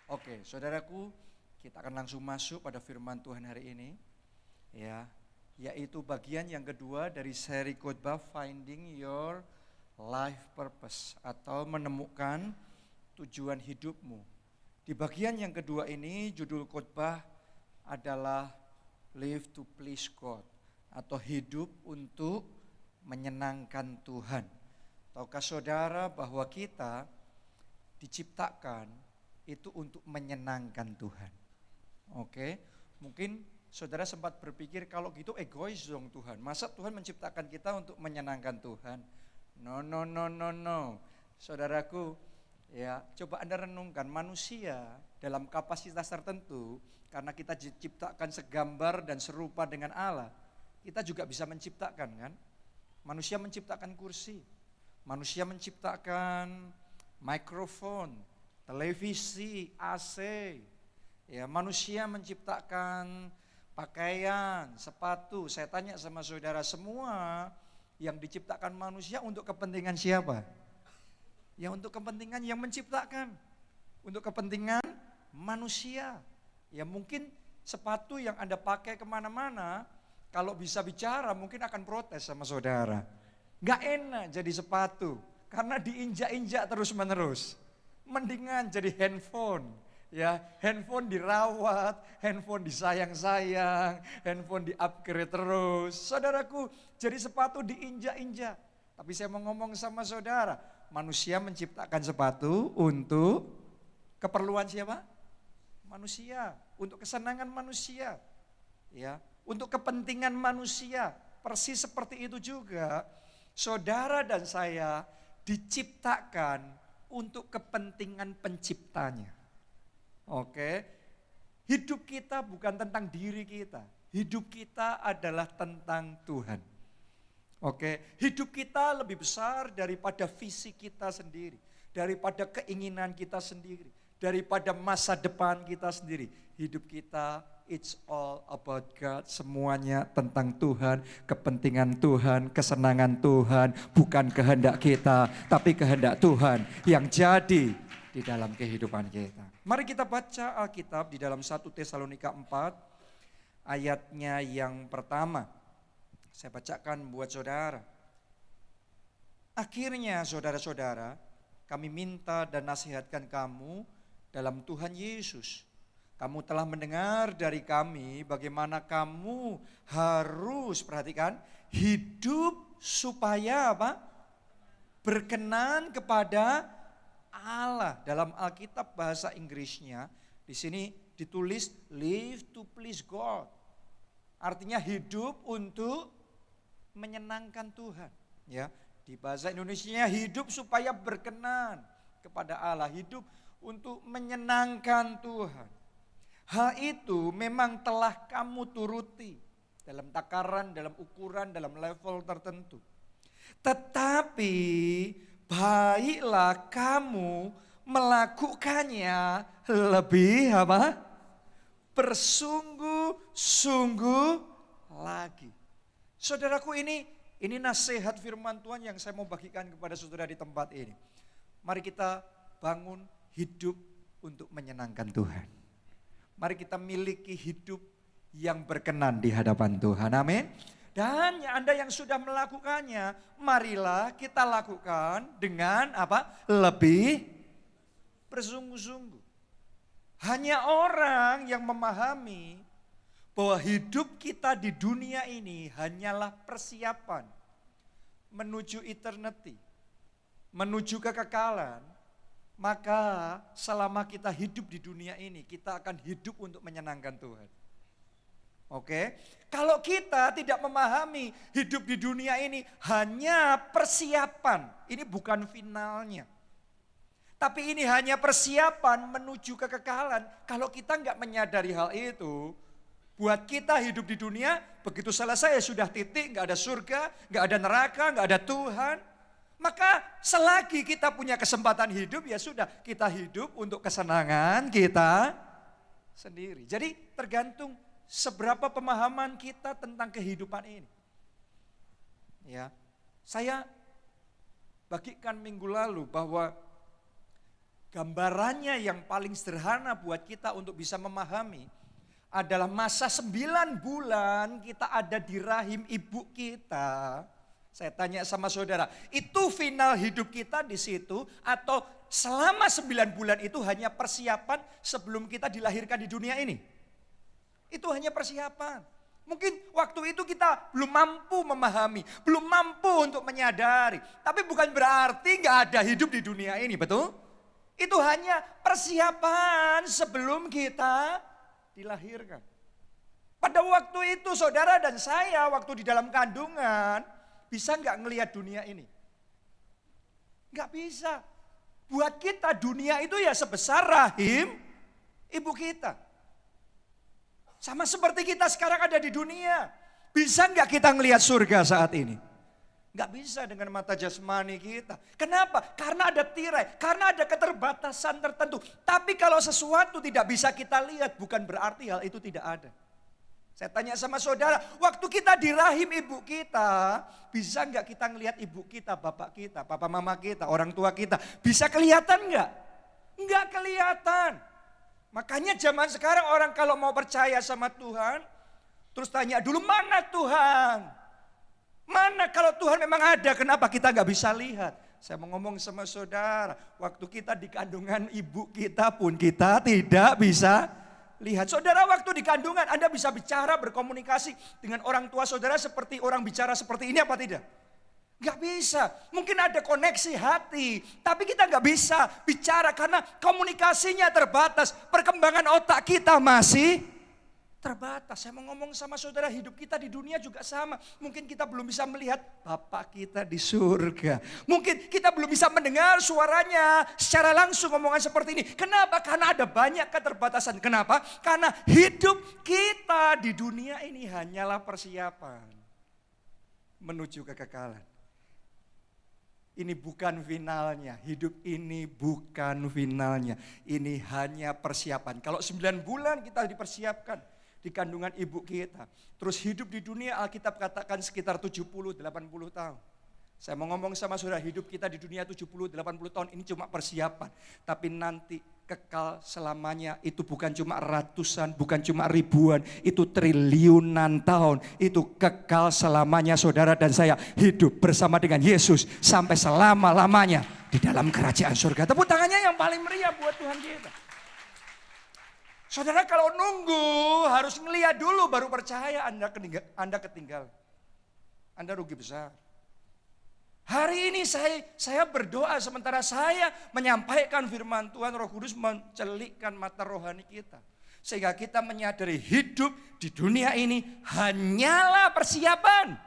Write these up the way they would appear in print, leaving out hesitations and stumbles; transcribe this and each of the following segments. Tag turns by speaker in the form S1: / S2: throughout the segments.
S1: Oke, saudaraku, kita akan langsung masuk pada firman Tuhan hari ini, ya, yaitu bagian yang kedua dari seri khotbah Finding Your Life Purpose atau menemukan tujuan hidupmu. Di bagian yang kedua ini judul khotbah adalah Live to Please God atau hidup untuk menyenangkan Tuhan. Tahukah saudara bahwa kita diciptakan itu untuk menyenangkan Tuhan. Oke, mungkin saudara sempat berpikir kalau gitu egois dong Tuhan. Masa Tuhan menciptakan kita untuk menyenangkan Tuhan? No. Saudaraku, ya, coba Anda renungkan manusia dalam kapasitas tertentu karena kita diciptakan segambar dan serupa dengan Allah. Kita juga bisa menciptakan kan? Manusia menciptakan kursi, manusia menciptakan mikrofon, televisi, AC. Ya, manusia menciptakan pakaian, sepatu. Saya tanya sama saudara, semua yang diciptakan manusia untuk kepentingan siapa? Ya untuk kepentingan yang menciptakan. Untuk kepentingan manusia. Ya mungkin sepatu yang Anda pakai kemana-mana, kalau bisa bicara mungkin akan protes sama saudara. Gak enak jadi sepatu, karena diinjak-injak terus-menerus. Mendingan jadi handphone. Ya, handphone dirawat, handphone disayang-sayang, handphone di-upgrade terus. Saudaraku, jadi sepatu diinjak-injak. Tapi saya mau ngomong sama saudara, manusia menciptakan sepatu untuk keperluan siapa? Manusia, untuk kesenangan manusia. Ya, untuk kepentingan manusia. Persis seperti itu juga, saudara dan saya diciptakan untuk kepentingan penciptanya. Oke, hidup kita bukan tentang diri kita, hidup kita adalah tentang Tuhan. Oke, hidup kita lebih besar daripada visi kita sendiri, daripada keinginan kita sendiri, daripada masa depan kita sendiri. Hidup kita, it's all about God, semuanya tentang Tuhan, kepentingan Tuhan, kesenangan Tuhan, bukan kehendak kita, tapi kehendak Tuhan yang jadi di dalam kehidupan kita. Mari kita baca Alkitab di dalam 1 Tesalonika 4 ayatnya yang pertama. Saya bacakan buat saudara. Akhirnya saudara-saudara, kami minta dan nasihatkan kamu dalam Tuhan Yesus. Kamu telah mendengar dari kami bagaimana kamu harus, perhatikan, hidup supaya apa? Berkenan kepada Allah. Dalam Alkitab bahasa Inggrisnya di sini ditulis live to please God. Artinya hidup untuk menyenangkan Tuhan. Ya, di bahasa Indonesianya hidup supaya berkenan kepada Allah, hidup untuk menyenangkan Tuhan. Hal itu memang telah kamu turuti dalam takaran, dalam ukuran, dalam level tertentu. Tetapi baiklah kamu melakukannya lebih apa? Bersungguh-sungguh lagi. Saudaraku, ini nasihat firman Tuhan yang saya mau bagikan kepada saudara di tempat ini. Mari kita bangun hidup untuk menyenangkan Tuhan. Mari kita miliki hidup yang berkenan di hadapan Tuhan. Amin. Dan Anda yang sudah melakukannya, marilah kita lakukan dengan apa? Lebih bersungguh-sungguh. Hanya orang yang memahami bahwa hidup kita di dunia ini hanyalah persiapan menuju eternity, menuju kekekalan, maka selama kita hidup di dunia ini, kita akan hidup untuk menyenangkan Tuhan. Oke, kalau kita tidak memahami hidup di dunia ini hanya persiapan, ini bukan finalnya. Tapi ini hanya persiapan menuju kekekalan. Kalau kita nggak menyadari hal itu, buat kita hidup di dunia, begitu selesai ya sudah titik, nggak ada surga, nggak ada neraka, nggak ada Tuhan. Maka selagi kita punya kesempatan hidup, ya sudah kita hidup untuk kesenangan kita sendiri. Jadi tergantung seberapa pemahaman kita tentang kehidupan ini. Ya, saya bagikan minggu lalu bahwa Gambarannya yang paling sederhana buat kita untuk bisa memahami adalah masa 9 bulan kita ada di rahim ibu kita. Saya tanya sama saudara, itu final hidup kita di situ atau selama 9 bulan itu hanya persiapan sebelum kita dilahirkan di dunia ini? Itu hanya persiapan. Mungkin waktu itu kita belum mampu memahami, belum mampu untuk menyadari. Tapi bukan berarti gak ada hidup di dunia ini, betul? Itu hanya persiapan sebelum kita dilahirkan. Pada waktu itu saudara dan saya waktu di dalam kandungan bisa nggak ngelihat dunia ini? Nggak bisa. Buat kita dunia itu ya sebesar rahim ibu kita. Sama seperti kita sekarang ada di dunia. Bisa nggak kita ngelihat surga saat ini? Nggak bisa dengan mata jasmani kita. Kenapa? Karena ada tirai, karena ada keterbatasan tertentu. Tapi kalau sesuatu tidak bisa kita lihat bukan berarti hal itu tidak ada. Saya tanya sama saudara, waktu kita di rahim ibu kita, bisa nggak kita ngelihat ibu kita, bapak kita, papa mama kita, orang tua kita? Bisa kelihatan nggak? Nggak kelihatan. Makanya zaman sekarang orang kalau mau percaya sama Tuhan, terus tanya dulu mana Tuhan? Mana kalau Tuhan memang ada, kenapa kita nggak bisa lihat? Saya mau ngomong sama saudara, waktu kita di kandungan ibu kita pun kita tidak bisa lihat. Saudara waktu di kandungan Anda bisa bicara, berkomunikasi dengan orang tua saudara seperti orang bicara seperti ini apa tidak? Nggak bisa. Mungkin ada koneksi hati, tapi kita nggak bisa bicara karena komunikasinya terbatas. Perkembangan otak kita masih terbatas. Saya mau ngomong sama saudara, hidup kita di dunia juga sama. Mungkin kita belum bisa melihat Bapa kita di surga. Mungkin kita belum bisa mendengar suaranya secara langsung ngomongan seperti ini. Kenapa? Karena ada banyak keterbatasan. Kenapa? Karena hidup kita di dunia ini hanyalah persiapan menuju kekekalan. Ini bukan finalnya, hidup ini bukan finalnya. Ini hanya persiapan. Kalau 9 bulan kita dipersiapkan di kandungan ibu kita. Terus hidup di dunia Alkitab katakan sekitar 70-80 tahun. Saya mau ngomong sama saudara, hidup kita di dunia 70-80 tahun ini cuma persiapan. Tapi nanti kekal selamanya itu bukan cuma ratusan, bukan cuma ribuan, itu triliunan tahun. Itu kekal selamanya saudara dan saya hidup bersama dengan Yesus sampai selama-lamanya di dalam kerajaan surga. Tepuk tangannya yang paling meriah buat Tuhan kita. Saudara kalau nunggu harus ngelihat dulu baru percaya Anda ketinggalan. Anda rugi besar. Hari ini saya berdoa sementara saya menyampaikan firman Tuhan, Roh Kudus mencelikkan mata rohani kita. Sehingga kita menyadari hidup di dunia ini hanyalah persiapan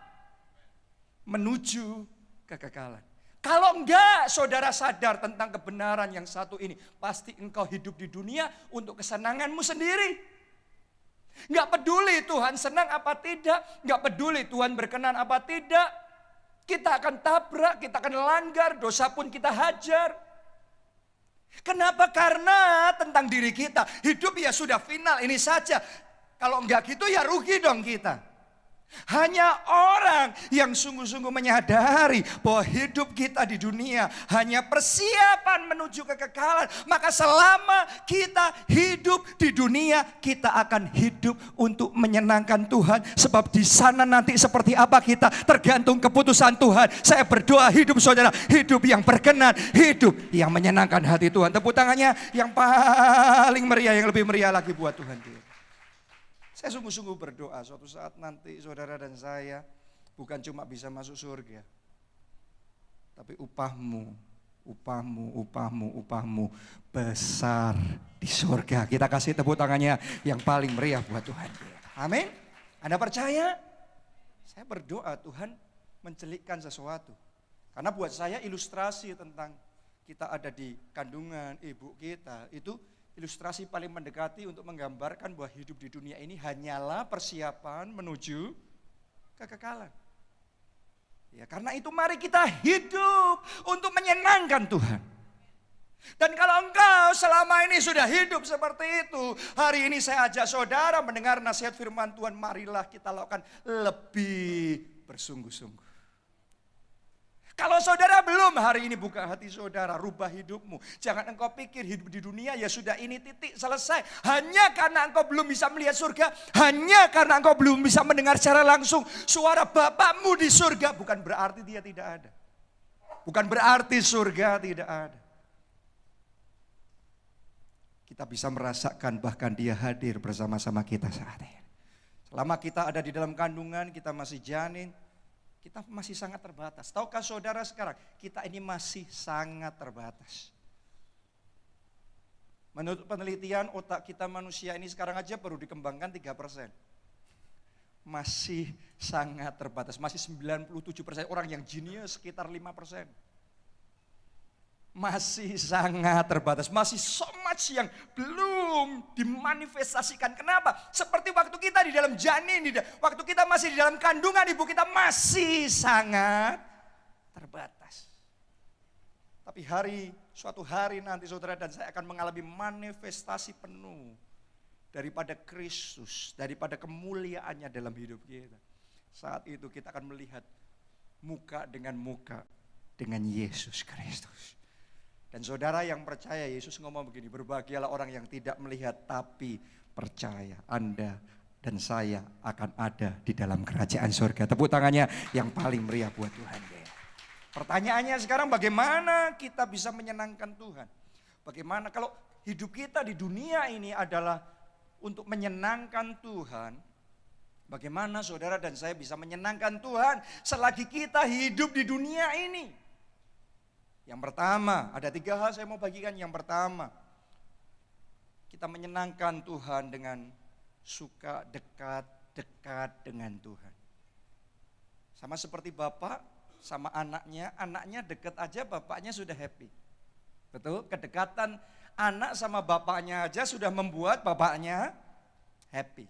S1: menuju kekekalan. Kalau enggak saudara sadar tentang kebenaran yang satu ini, pasti engkau hidup di dunia untuk kesenanganmu sendiri. Enggak peduli Tuhan senang apa tidak, enggak peduli Tuhan berkenan apa tidak. Kita akan tabrak, kita akan langgar, dosa pun kita hajar. Kenapa? Karena tentang diri kita, hidup ya sudah final ini saja. Kalau enggak gitu ya rugi dong kita. Hanya orang yang sungguh-sungguh menyadari bahwa hidup kita di dunia hanya persiapan menuju kekekalan. Maka selama kita hidup di dunia, kita akan hidup untuk menyenangkan Tuhan. Sebab di sana nanti seperti apa kita tergantung keputusan Tuhan. Saya berdoa hidup saudara, hidup yang berkenan, hidup yang menyenangkan hati Tuhan. Tepuk tangannya yang paling meriah, yang lebih meriah lagi buat Tuhan kita. Saya sungguh-sungguh berdoa suatu saat nanti saudara dan saya bukan cuma bisa masuk surga. Tapi upahmu besar di surga. Kita kasih tepuk tangannya yang paling meriah buat Tuhan. Amin. Anda percaya? Saya berdoa Tuhan mencelikkan sesuatu. Karena buat saya ilustrasi tentang kita ada di kandungan ibu kita itu ilustrasi paling mendekati untuk menggambarkan bahwa hidup di dunia ini hanyalah persiapan menuju kekekalan. Ya, karena itu mari kita hidup untuk menyenangkan Tuhan. Dan kalau engkau selama ini sudah hidup seperti itu, hari ini saya ajak saudara mendengar nasihat firman Tuhan, marilah kita lakukan lebih bersungguh-sungguh. Kalau saudara belum, hari ini buka hati saudara, rubah hidupmu. Jangan engkau pikir hidup di dunia ya sudah ini titik selesai. Hanya karena engkau belum bisa melihat surga, hanya karena engkau belum bisa mendengar secara langsung suara Bapakmu di surga, bukan berarti dia tidak ada. Bukan berarti surga tidak ada. Kita bisa merasakan bahkan dia hadir bersama-sama kita saat ini. Selama kita ada di dalam kandungan, kita masih janin, kita masih sangat terbatas. Tahukah saudara sekarang, kita ini masih sangat terbatas. Menurut penelitian, otak kita manusia ini sekarang aja baru dikembangkan 3%. Masih sangat terbatas, masih 97% orang yang jenius sekitar 5%. Masih sangat terbatas, masih so much yang belum dimanifestasikan. Kenapa? Seperti waktu kita di dalam janin, waktu kita masih di dalam kandungan ibu kita masih sangat terbatas. Tapi suatu hari nanti saudara dan saya akan mengalami manifestasi penuh daripada Kristus, daripada kemuliaannya dalam hidup kita. Saat itu kita akan melihat muka dengan Yesus Kristus. Dan saudara yang percaya, Yesus ngomong begini, berbahagialah orang yang tidak melihat tapi percaya. Anda dan saya akan ada di dalam kerajaan surga. Tepuk tangannya yang paling meriah buat Tuhan. Pertanyaannya sekarang, bagaimana kita bisa menyenangkan Tuhan? Bagaimana kalau hidup kita di dunia ini adalah untuk menyenangkan Tuhan? Bagaimana saudara dan saya bisa menyenangkan Tuhan selagi kita hidup di dunia ini? Yang pertama, ada 3 hal saya mau bagikan. Yang pertama, kita menyenangkan Tuhan dengan suka dekat dengan Tuhan. Sama seperti bapak sama anaknya dekat aja bapaknya sudah happy. Betul? Kedekatan anak sama bapaknya aja sudah membuat bapaknya happy,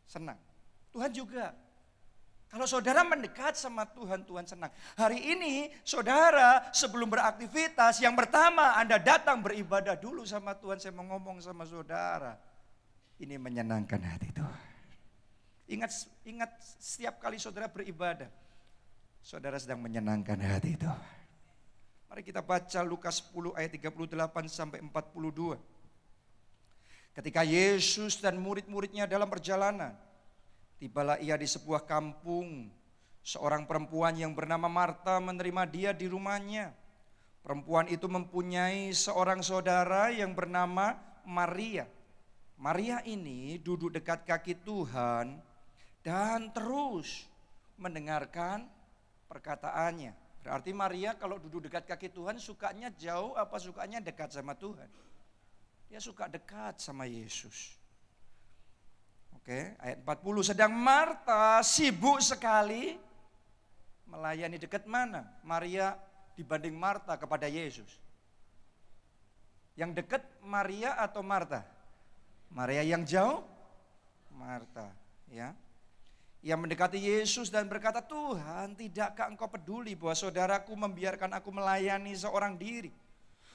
S1: senang. Tuhan juga. Kalau saudara mendekat sama Tuhan, Tuhan senang. Hari ini saudara sebelum beraktivitas, yang pertama Anda datang beribadah dulu sama Tuhan. Saya mau ngomong sama saudara, ini menyenangkan hati Tuhan. Ingat setiap kali saudara beribadah, saudara sedang menyenangkan hati Tuhan. Mari kita baca Lukas 10 ayat 38 sampai 42. Ketika Yesus dan murid-muridnya dalam perjalanan, tibalah ia di sebuah kampung. Seorang perempuan yang bernama Marta menerima dia di rumahnya. Perempuan itu mempunyai seorang saudara yang bernama Maria. Maria ini duduk dekat kaki Tuhan dan terus mendengarkan perkataannya. Berarti Maria kalau duduk dekat kaki Tuhan sukanya jauh apa sukanya dekat sama Tuhan? Dia suka dekat sama Yesus. Oke, ayat 40, sedang Marta sibuk sekali melayani. Dekat mana Maria dibanding Marta kepada Yesus? Yang dekat Maria atau Marta? Maria. Yang jauh Marta, ya. Ia mendekati Yesus dan berkata, Tuhan, tidakkah engkau peduli bahwa saudaraku membiarkan aku melayani seorang diri?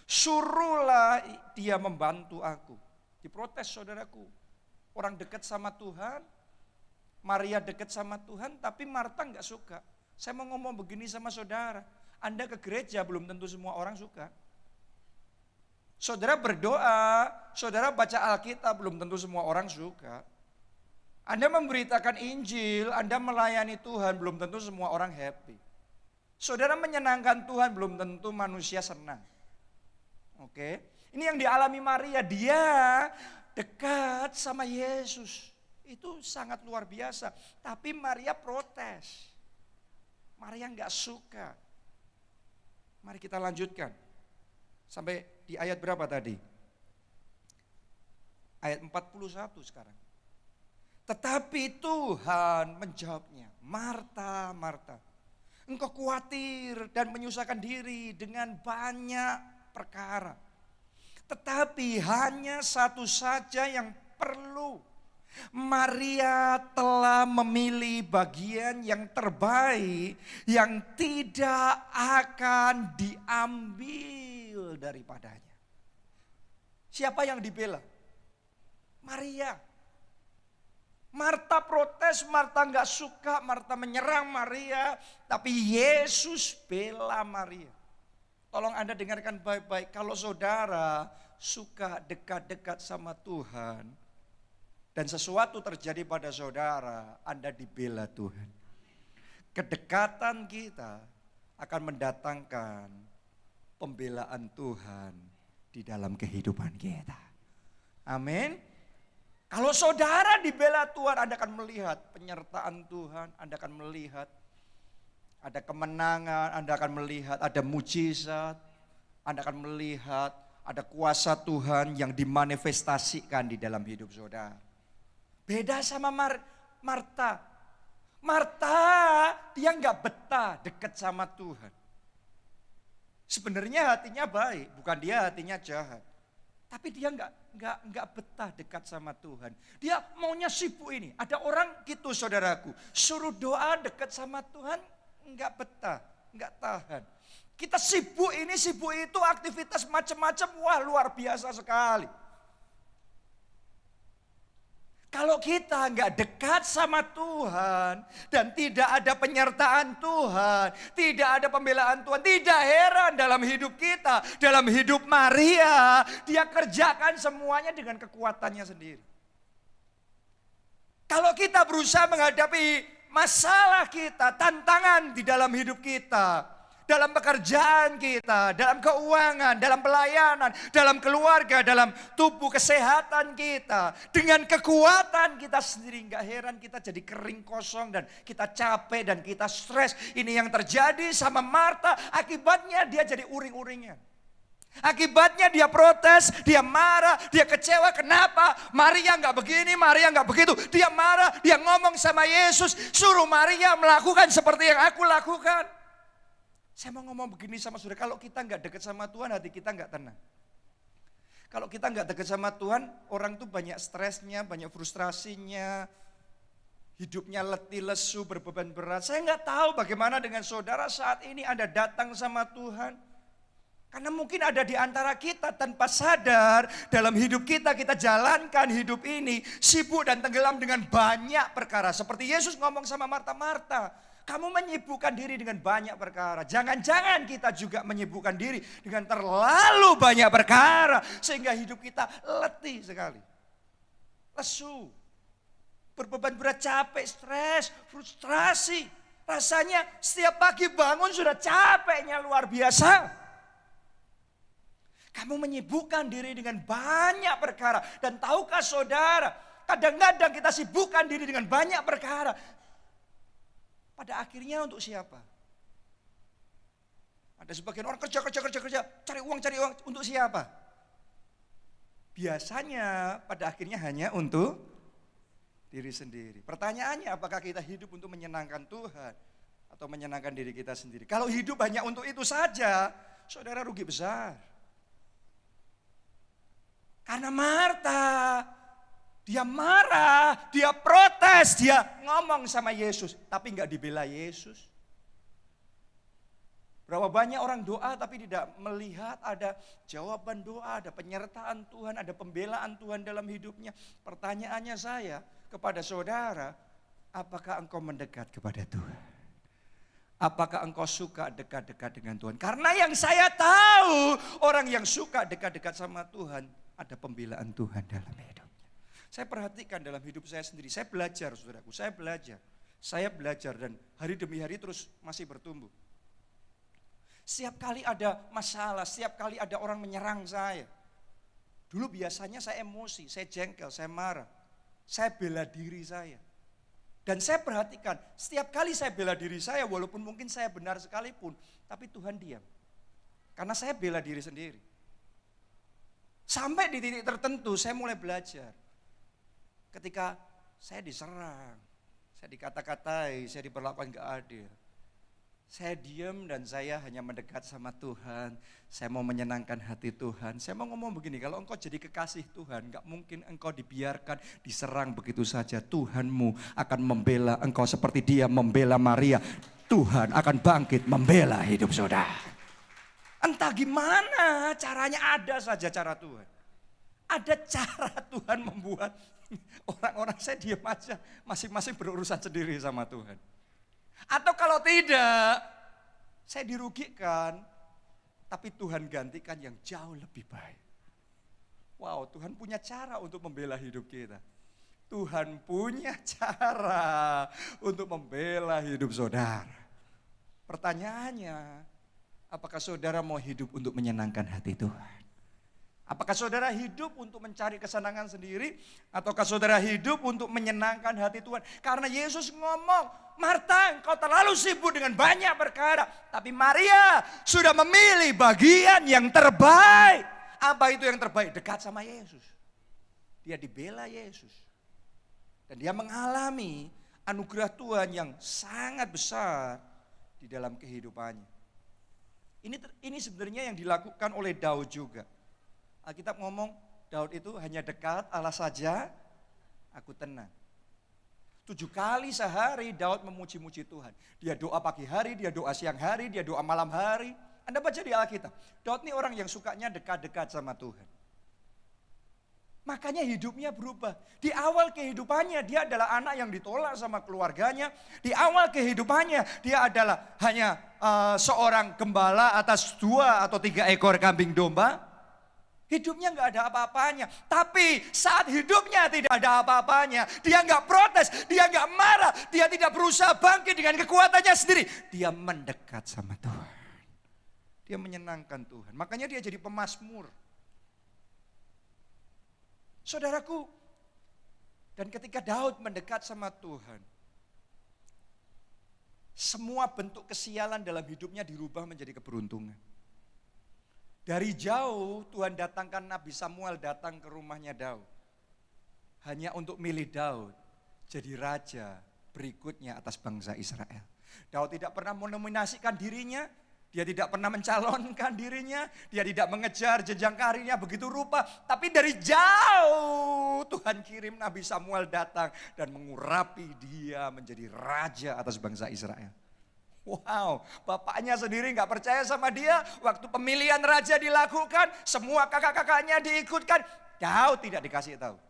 S1: Suruhlah dia membantu aku. Diprotes saudaraku. Orang dekat sama Tuhan, Maria dekat sama Tuhan, tapi Marta enggak suka. Saya mau ngomong begini sama saudara, Anda ke gereja belum tentu semua orang suka. Saudara berdoa, saudara baca Alkitab belum tentu semua orang suka. Anda memberitakan Injil, Anda melayani Tuhan belum tentu semua orang happy. Saudara menyenangkan Tuhan belum tentu manusia senang. Oke, ini yang dialami Maria, dia dekat sama Yesus, itu sangat luar biasa. Tapi Maria protes, Maria enggak suka. Mari kita lanjutkan. Sampai di ayat berapa tadi? Ayat 41 sekarang. Tetapi Tuhan menjawabnya, Marta, Marta, engkau khawatir dan menyusahkan diri dengan banyak perkara. Tetapi hanya satu saja yang perlu. Maria telah memilih bagian yang terbaik yang tidak akan diambil daripadanya. Siapa yang dibela? Maria. Marta protes, Marta nggak suka, Marta menyerang Maria. Tapi Yesus bela Maria. Tolong Anda dengarkan baik-baik. Kalau saudara suka dekat-dekat sama Tuhan. Dan sesuatu terjadi pada saudara, Anda dibela Tuhan. Kedekatan kita akan mendatangkan pembelaan Tuhan di dalam kehidupan kita. Amin. Kalau saudara dibela Tuhan, Anda akan melihat penyertaan Tuhan, Anda akan melihat ada kemenangan, Anda akan melihat ada mujizat, Anda akan melihat ada kuasa Tuhan yang dimanifestasikan di dalam hidup saudara. Beda sama Marta. Marta dia nggak betah dekat sama Tuhan. Sebenarnya hatinya baik, bukan dia hatinya jahat. Tapi dia nggak betah dekat sama Tuhan. Dia maunya sibuk ini. Ada orang gitu saudaraku, suruh doa dekat sama Tuhan nggak betah, nggak tahan. Kita sibuk ini, sibuk itu, aktivitas macam-macam, wah luar biasa sekali. Kalau kita nggak dekat sama Tuhan dan tidak ada penyertaan Tuhan, tidak ada pembelaan Tuhan, tidak heran dalam hidup kita, dalam hidup Maria, dia kerjakan semuanya dengan kekuatannya sendiri. Kalau kita berusaha menghadapi masalah kita, tantangan di dalam hidup kita, dalam pekerjaan kita, dalam keuangan, dalam pelayanan, dalam keluarga, dalam tubuh kesehatan kita. Dengan kekuatan kita sendiri, gak heran kita jadi kering kosong dan kita capek dan kita stres. Ini yang terjadi sama Marta, akibatnya dia jadi uring-uringan. Akibatnya dia protes, dia marah, dia kecewa. Kenapa? Maria gak begini, Maria gak begitu. Dia marah, dia ngomong sama Yesus, suruh Maria melakukan seperti yang aku lakukan. Saya mau ngomong begini sama saudara, kalau kita nggak dekat sama Tuhan, hati kita nggak tenang. Kalau kita nggak dekat sama Tuhan, orang tuh banyak stresnya, banyak frustrasinya, hidupnya letih, lesu, berbeban berat. Saya nggak tahu bagaimana dengan saudara saat ini Anda datang sama Tuhan. Karena mungkin ada di antara kita tanpa sadar dalam hidup kita jalankan hidup ini sibuk dan tenggelam dengan banyak perkara. Seperti Yesus ngomong sama Marta, kamu menyibukkan diri dengan banyak perkara. Jangan-jangan kita juga menyibukkan diri dengan terlalu banyak perkara. Sehingga hidup kita letih sekali. Lesu. Berbeban berat, capek, stres, frustrasi. Rasanya setiap pagi bangun sudah capeknya luar biasa. Kamu menyibukkan diri dengan banyak perkara. Dan tahukah saudara, kadang-kadang kita sibukkan diri dengan banyak perkara. Pada akhirnya untuk siapa? Ada sebagian orang kerja, cari uang untuk siapa? Biasanya pada akhirnya hanya untuk diri sendiri. Pertanyaannya, apakah kita hidup untuk menyenangkan Tuhan atau menyenangkan diri kita sendiri? Kalau hidup hanya untuk itu saja, saudara rugi besar. Karena Marta, dia marah, dia protes, dia ngomong sama Yesus. Tapi enggak dibela Yesus. Berapa banyak orang doa tapi tidak melihat ada jawaban doa, ada penyertaan Tuhan, ada pembelaan Tuhan dalam hidupnya. Pertanyaannya saya kepada saudara, apakah engkau mendekat kepada Tuhan? Apakah engkau suka dekat-dekat dengan Tuhan? Karena yang saya tahu, orang yang suka dekat-dekat sama Tuhan, ada pembelaan Tuhan dalam hidup. Saya perhatikan dalam hidup saya sendiri, saya belajar saudaraku, saya belajar dan hari demi hari terus masih bertumbuh. Setiap kali ada masalah, setiap kali ada orang menyerang saya. Dulu biasanya saya emosi, saya jengkel, saya marah, saya bela diri saya. Dan saya perhatikan, setiap kali saya bela diri saya, walaupun mungkin saya benar sekalipun, tapi Tuhan diam. Karena saya bela diri sendiri. Sampai di titik tertentu saya mulai belajar. Ketika saya diserang, saya dikata-katai, saya diperlakukan gak adil. Saya diam dan saya hanya mendekat sama Tuhan. Saya mau menyenangkan hati Tuhan. Saya mau ngomong begini, kalau engkau jadi kekasih Tuhan, gak mungkin engkau dibiarkan diserang begitu saja. Tuhanmu akan membela engkau seperti dia membela Maria. Tuhan akan bangkit membela hidup saudara. Entah gimana caranya, ada saja cara Tuhan. Ada cara Tuhan membuat Orang-orang saya diam aja, masing-masing berurusan sendiri sama Tuhan. Atau kalau tidak, saya dirugikan, tapi Tuhan gantikan yang jauh lebih baik. Wow, Tuhan punya cara untuk membela hidup kita. Tuhan punya cara untuk membela hidup saudara. Pertanyaannya, apakah saudara mau hidup untuk menyenangkan hati Tuhan? Apakah saudara hidup untuk mencari kesenangan sendiri? Ataukah saudara hidup untuk menyenangkan hati Tuhan? Karena Yesus ngomong, Marta, engkau terlalu sibuk dengan banyak perkara. Tapi Maria sudah memilih bagian yang terbaik. Apa itu yang terbaik? Dekat sama Yesus. Dia dibela Yesus. Dan dia mengalami anugerah Tuhan yang sangat besar di dalam kehidupannya. Ini sebenarnya yang dilakukan oleh Daud juga. Alkitab ngomong, Daud itu hanya dekat Allah saja, aku tenang. 7 kali sehari Daud memuji-muji Tuhan. Dia doa pagi hari, dia doa siang hari, dia doa malam hari. Anda baca di Alkitab, Daud ini orang yang sukanya dekat-dekat sama Tuhan. Makanya hidupnya berubah. Di awal kehidupannya dia adalah anak yang ditolak sama keluarganya. Di awal kehidupannya dia adalah hanya seorang gembala atas 2 atau 3 ekor kambing domba. Hidupnya nggak ada apa-apanya. Tapi saat hidupnya tidak ada apa-apanya, dia nggak protes, dia nggak marah, dia tidak berusaha bangkit dengan kekuatannya sendiri. Dia mendekat sama Tuhan. Dia menyenangkan Tuhan. Makanya dia jadi pemazmur. Saudaraku, dan ketika Daud mendekat sama Tuhan, semua bentuk kesialan dalam hidupnya dirubah menjadi keberuntungan. Dari jauh Tuhan datangkan Nabi Samuel datang ke rumahnya Daud. Hanya untuk milih Daud jadi raja berikutnya atas bangsa Israel. Daud tidak pernah menominasikan dirinya. Dia tidak pernah mencalonkan dirinya, dia tidak mengejar jenjang karirnya begitu rupa. Tapi dari jauh Tuhan kirim Nabi Samuel datang dan mengurapi dia menjadi raja atas bangsa Israel. Wow, bapaknya sendiri gak percaya sama dia. Waktu pemilihan raja dilakukan, semua kakak-kakaknya diikutkan. Daud tidak dikasih tahu.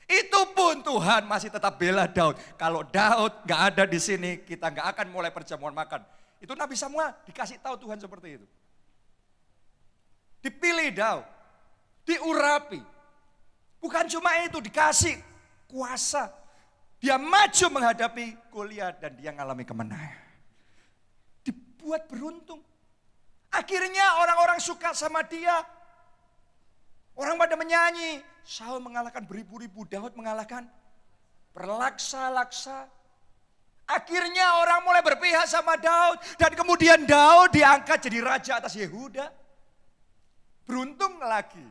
S1: Itu pun Tuhan masih tetap bela Daud. Kalau Daud gak ada di sini, kita gak akan mulai perjamuan makan. Itu Nabi Samuel dikasih tahu Tuhan seperti itu. Dipilih Daud, diurapi. Bukan cuma itu, dikasih kuasa. Dia maju menghadapi Goliat dan dia mengalami kemenangan. Dibuat beruntung. Akhirnya orang-orang suka sama dia. Orang pada menyanyi. Saul mengalahkan beribu-ribu, Daud mengalahkan berlaksa-laksa. Akhirnya orang mulai berpihak sama Daud. Dan kemudian Daud diangkat jadi raja atas Yehuda. Beruntung lagi.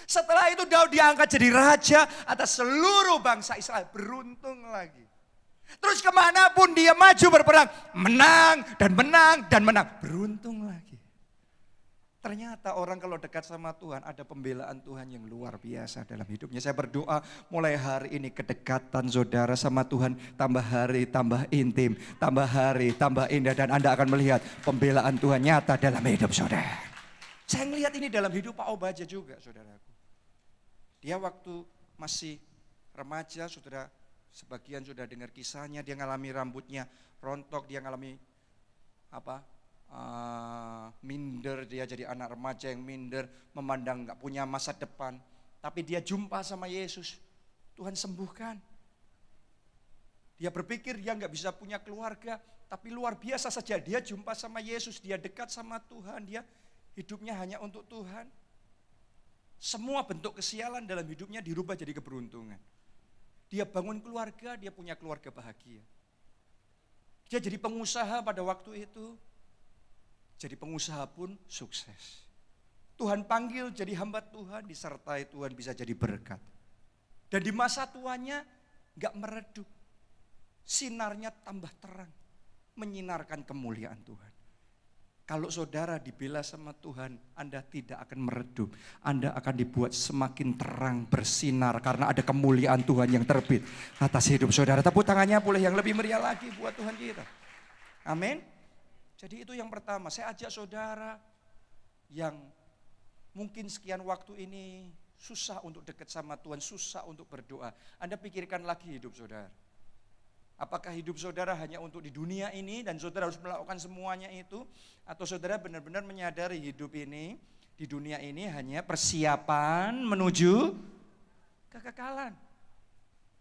S1: Setelah itu Daud diangkat jadi raja atas seluruh bangsa Israel. Beruntung lagi. Terus kemanapun dia maju berperang. Menang dan menang dan menang. Beruntung lagi. Ternyata orang kalau dekat sama Tuhan ada pembelaan Tuhan yang luar biasa dalam hidupnya. Saya berdoa mulai hari ini kedekatan saudara sama Tuhan tambah hari tambah intim, tambah hari tambah indah dan Anda akan melihat pembelaan Tuhan nyata dalam hidup saudara. Saya melihat ini dalam hidup Pak Obaja juga saudaraku. Dia waktu masih remaja, saudara sebagian sudah dengar kisahnya, dia ngalami rambutnya rontok, dia ngalami minder, dia jadi anak remaja yang minder, memandang gak punya masa depan. Tapi dia jumpa sama Yesus, Tuhan sembuhkan. Dia berpikir dia gak bisa punya keluarga, tapi luar biasa saja dia jumpa sama Yesus, dia dekat sama Tuhan, dia hidupnya hanya untuk Tuhan. Semua bentuk kesialan dalam hidupnya dirubah jadi keberuntungan. Dia bangun keluarga, dia punya keluarga bahagia. Dia jadi pengusaha pada waktu itu. Jadi pengusaha pun sukses. Tuhan panggil jadi hamba Tuhan, disertai Tuhan bisa jadi berkat. Dan di masa tuanya gak meredup. Sinarnya tambah terang. Menyinarkan kemuliaan Tuhan. Kalau saudara dibela sama Tuhan, Anda tidak akan meredup. Anda akan dibuat semakin terang, bersinar. Karena ada kemuliaan Tuhan yang terbit atas hidup saudara. Tepuk tangannya boleh yang lebih meriah lagi buat Tuhan kita. Amin. Jadi itu yang pertama, saya ajak saudara yang mungkin sekian waktu ini susah untuk dekat sama Tuhan, susah untuk berdoa. Anda pikirkan lagi hidup saudara. Apakah hidup saudara hanya untuk di dunia ini dan saudara harus melakukan semuanya itu? Atau saudara benar-benar menyadari hidup ini, di dunia ini hanya persiapan menuju kekekalan.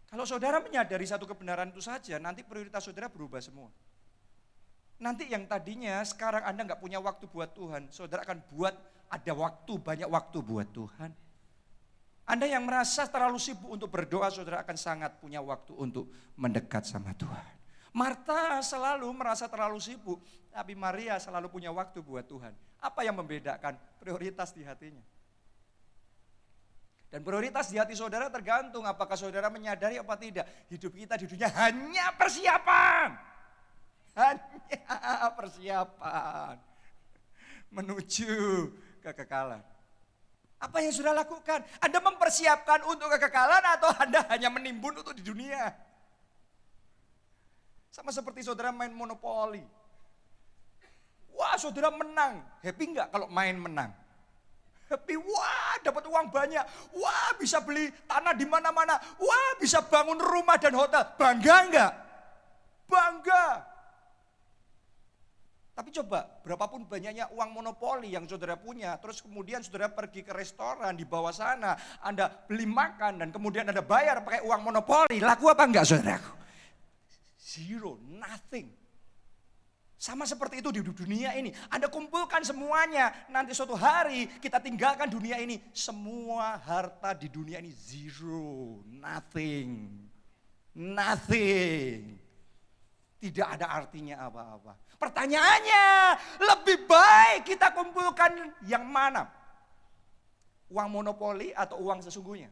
S1: Kalau saudara menyadari satu kebenaran itu saja, nanti prioritas saudara berubah semua. Nanti yang tadinya sekarang Anda nggak punya waktu buat Tuhan, saudara akan buat ada waktu, banyak waktu buat Tuhan. Anda yang merasa terlalu sibuk untuk berdoa, saudara akan sangat punya waktu untuk mendekat sama Tuhan. Marta selalu merasa terlalu sibuk, tapi Maria selalu punya waktu buat Tuhan. Apa yang membedakan? Prioritas di hatinya. Dan prioritas di hati saudara tergantung apakah saudara menyadari apa tidak. Hidup kita di dunia hanya persiapan. Hanya persiapan menuju kekekalan. Apa yang sudah lakukan? Anda mempersiapkan untuk kekekalan atau Anda hanya menimbun untuk di dunia? Sama seperti saudara main monopoli. Wah, saudara menang. Happy enggak kalau main menang? Happy, wah dapat uang banyak. Wah bisa beli tanah di mana-mana. Wah bisa bangun rumah dan hotel. Bangga enggak? Bangga. Tapi coba, berapapun banyaknya uang monopoli yang saudara punya, terus kemudian saudara pergi ke restoran di bawah sana, Anda beli makan dan kemudian Anda bayar pakai uang monopoli, laku apa enggak saudaraku? Zero, nothing. Sama seperti itu di dunia ini, Anda kumpulkan semuanya, nanti suatu hari kita tinggalkan dunia ini, semua harta di dunia ini zero, nothing, nothing. Tidak ada artinya apa-apa. Pertanyaannya, lebih baik kita kumpulkan yang mana? Uang monopoli atau uang sesungguhnya?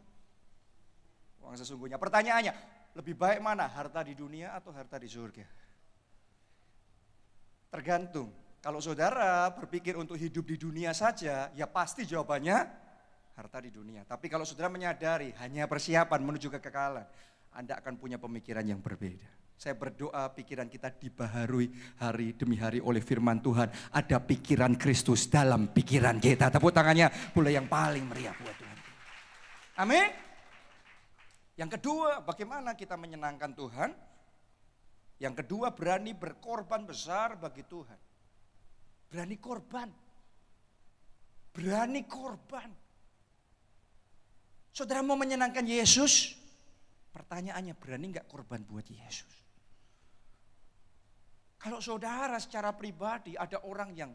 S1: Uang sesungguhnya. Pertanyaannya, lebih baik mana? Harta di dunia atau harta di surga? Tergantung. Kalau saudara berpikir untuk hidup di dunia saja, ya pasti jawabannya harta di dunia. Tapi kalau saudara menyadari hanya persiapan menuju kekekalan, Anda akan punya pemikiran yang berbeda. Saya berdoa pikiran kita dibaharui hari demi hari oleh firman Tuhan. Ada pikiran Kristus dalam pikiran kita. Tepuk tangannya boleh yang paling meriah buat Tuhan. Amin. Yang kedua, bagaimana kita menyenangkan Tuhan? Yang kedua, berani berkorban besar bagi Tuhan. Berani korban. Berani korban. Saudara mau menyenangkan Yesus? Pertanyaannya, berani enggak korban buat Yesus? Kalau saudara secara pribadi ada orang yang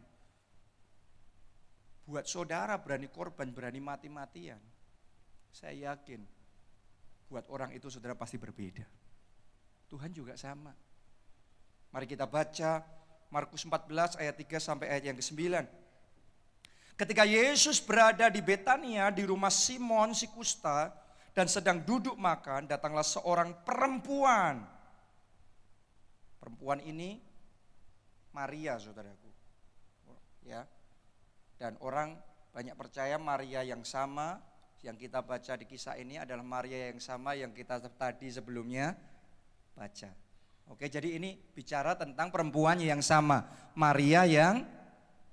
S1: buat saudara berani korban, berani mati-matian, saya yakin buat orang itu saudara pasti berbeda. Tuhan juga sama. Mari kita baca Markus 14 ayat 3 sampai ayat yang ke-9. Ketika Yesus berada di Betania di rumah Simon si kusta dan sedang duduk makan, datanglah seorang perempuan. Perempuan ini Maria, saudaraku. Ya. Dan orang banyak percaya Maria yang sama yang kita baca di kisah ini adalah Maria yang sama yang kita tadi sebelumnya baca. Oke, jadi ini bicara tentang perempuan yang sama, Maria yang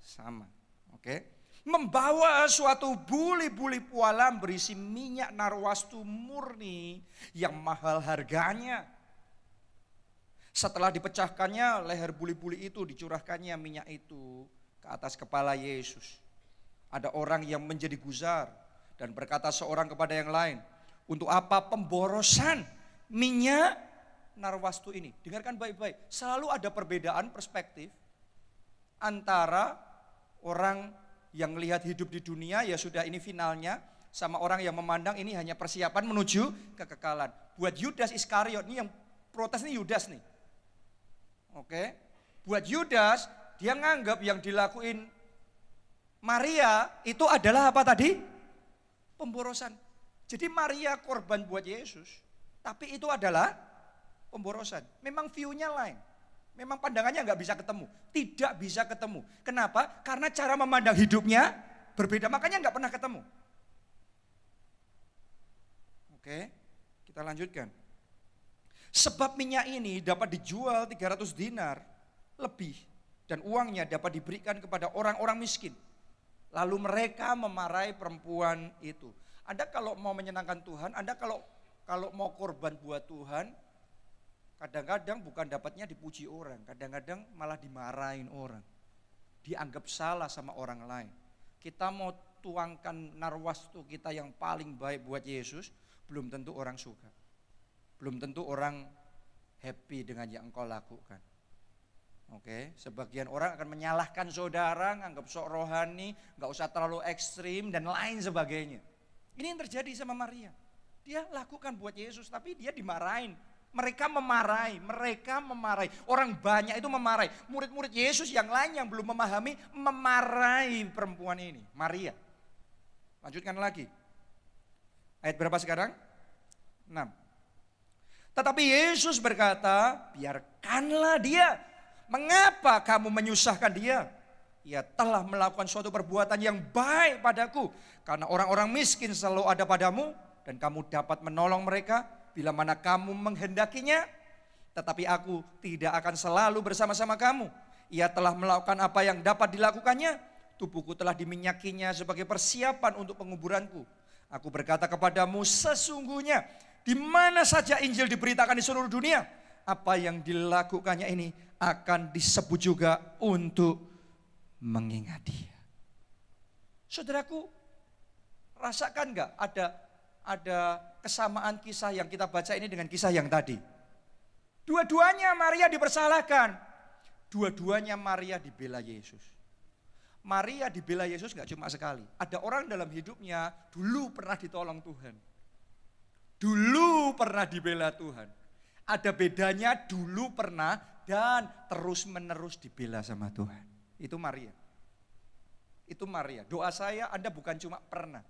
S1: sama. Oke. Membawa suatu buli-buli pualam berisi minyak narwastu murni yang mahal harganya. Setelah dipecahkannya leher buli-buli itu, dicurahkannya minyak itu ke atas kepala Yesus. Ada orang yang menjadi gusar dan berkata seorang kepada yang lain, untuk apa pemborosan minyak narwastu ini? Dengarkan baik-baik, selalu ada perbedaan perspektif antara orang yang melihat hidup di dunia, ya sudah ini finalnya, sama orang yang memandang ini hanya persiapan menuju kekekalan. Buat Yudas Iskariot, ini yang protes nih Yudas nih. Oke, buat Yudas dia nganggap yang dilakuin Maria itu adalah apa tadi? Pemborosan. Jadi Maria korban buat Yesus, tapi itu adalah pemborosan. Memang view-nya lain. Memang pandangannya nggak bisa ketemu, tidak bisa ketemu. Kenapa? Karena cara memandang hidupnya berbeda, makanya nggak pernah ketemu. Oke, kita lanjutkan. Sebab minyak ini dapat dijual 300 dinar lebih dan uangnya dapat diberikan kepada orang-orang miskin. Lalu mereka memarahi perempuan itu. Anda kalau mau menyenangkan Tuhan, Anda kalau mau korban buat Tuhan, kadang-kadang bukan dapatnya dipuji orang, kadang-kadang malah dimarahin orang. Dianggap salah sama orang lain. Kita mau tuangkan narwastu kita yang paling baik buat Yesus, belum tentu orang suka. Belum tentu orang happy dengan yang engkau lakukan. Oke, sebagian orang akan menyalahkan saudara, anggap sok rohani, gak usah terlalu ekstrim dan lain sebagainya. Ini yang terjadi sama Maria. Dia lakukan buat Yesus tapi dia dimarahin. Mereka memarahi. Orang banyak itu memarahi. Murid-murid Yesus yang lain yang belum memahami memarahi perempuan ini, Maria. Lanjutkan lagi. Ayat berapa sekarang? 6. Tetapi Yesus berkata, biarkanlah dia. Mengapa kamu menyusahkan dia? Ia telah melakukan suatu perbuatan yang baik padaku. Karena orang-orang miskin selalu ada padamu dan kamu dapat menolong mereka bila mana kamu menghendakinya. Tetapi aku tidak akan selalu bersama-sama kamu. Ia telah melakukan apa yang dapat dilakukannya. Tubuhku telah diminyakinya sebagai persiapan untuk penguburanku. Aku berkata kepadamu, sesungguhnya di mana saja Injil diberitakan di seluruh dunia, apa yang dilakukannya ini akan disebut juga untuk mengingat dia. Saudaraku, rasakan gak ada kesamaan kisah yang kita baca ini dengan kisah yang tadi? Dua-duanya Maria dipersalahkan. Dua-duanya Maria dibela Yesus. Maria dibela Yesus gak cuma sekali. Ada orang dalam hidupnya dulu pernah ditolong Tuhan. Dulu pernah dibela Tuhan. Ada bedanya dulu pernah dan terus menerus dibela sama Tuhan. Itu Maria. Itu Maria. Doa saya Anda bukan cuma pernah.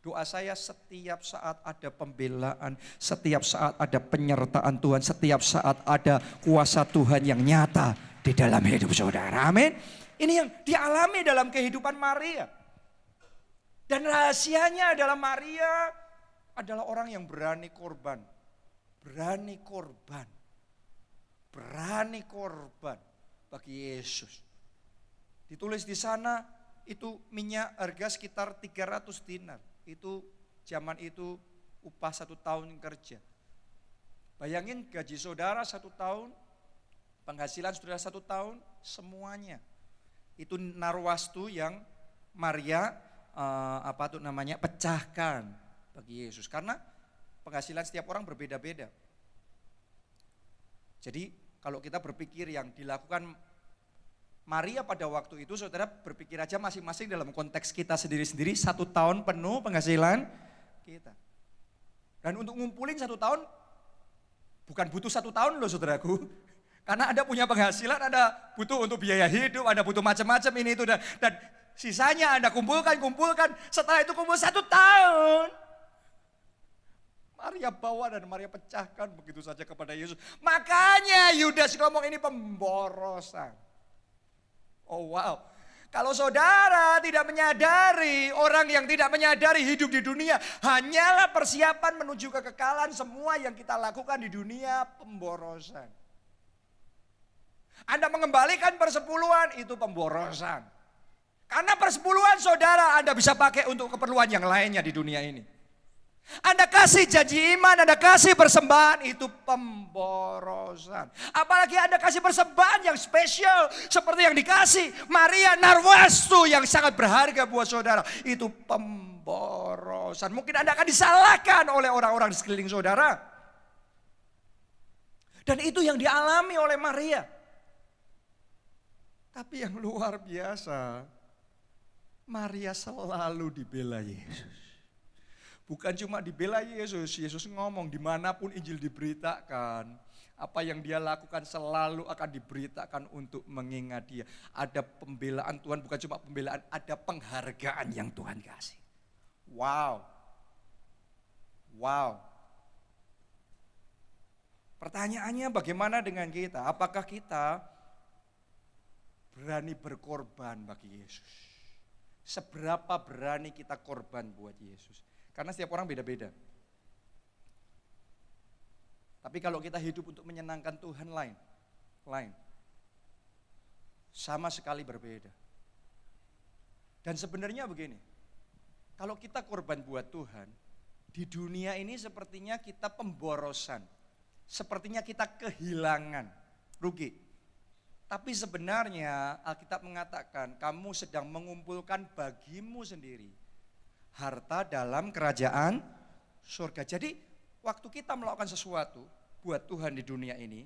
S1: Doa saya setiap saat ada pembelaan, setiap saat ada penyertaan Tuhan, setiap saat ada kuasa Tuhan yang nyata di dalam hidup saudara. Amin. Ini yang dialami dalam kehidupan Maria. Dan rahasianya adalah Maria adalah orang yang berani korban. Berani korban. Berani korban bagi Yesus. Ditulis di sana itu minyak harga sekitar 300 dinar. Itu zaman itu upah 1 tahun kerja. Bayangin gaji saudara 1 tahun, penghasilan saudara 1 tahun, semuanya. Itu narwastu yang Maria pecahkan bagi Yesus. Karena penghasilan setiap orang berbeda-beda. Jadi kalau kita berpikir yang dilakukan Maria pada waktu itu, saudara berpikir aja masing-masing dalam konteks kita sendiri-sendiri 1 tahun penuh penghasilan kita. Dan untuk ngumpulin 1 tahun, bukan butuh 1 tahun loh saudaraku. Karena Anda punya penghasilan, Anda butuh untuk biaya hidup, Anda butuh macam-macam ini itu. Dan sisanya Anda kumpulkan, setelah itu kumpul 1 tahun. Maria bawa dan Maria pecahkan begitu saja kepada Yesus. Makanya Yudas ngomong ini pemborosan. Oh wow, kalau saudara tidak menyadari, orang yang tidak menyadari hidup di dunia hanyalah persiapan menuju kekekalan, semua yang kita lakukan di dunia pemborosan. Anda mengembalikan persepuluhan itu pemborosan. Karena persepuluhan saudara Anda bisa pakai untuk keperluan yang lainnya di dunia ini. Anda kasih janji iman, Anda kasih persembahan, itu pemborosan. Apalagi Anda kasih persembahan yang spesial seperti yang dikasih Maria narwastu yang sangat berharga buat saudara, itu pemborosan. Mungkin Anda akan disalahkan oleh orang-orang di sekeliling saudara. Dan itu yang dialami oleh Maria. Tapi yang luar biasa, Maria selalu dibela Yesus. Bukan cuma dibela Yesus, Yesus ngomong dimanapun Injil diberitakan, apa yang dia lakukan selalu akan diberitakan untuk mengingat dia. Ada pembelaan Tuhan, bukan cuma pembelaan, ada penghargaan yang Tuhan kasih. Wow. Wow. Pertanyaannya bagaimana dengan kita? Apakah kita berani berkorban bagi Yesus? Seberapa berani kita korban buat Yesus? Karena setiap orang beda-beda. Tapi kalau kita hidup untuk menyenangkan Tuhan lain. Sama sekali berbeda. Dan sebenarnya begini, Kalau kita korban buat Tuhan, di dunia ini sepertinya kita pemborosan. Sepertinya kita kehilangan, rugi. Tapi sebenarnya Alkitab mengatakan kamu sedang mengumpulkan bagimu sendiri harta dalam kerajaan surga. Jadi waktu kita melakukan sesuatu buat Tuhan di dunia ini,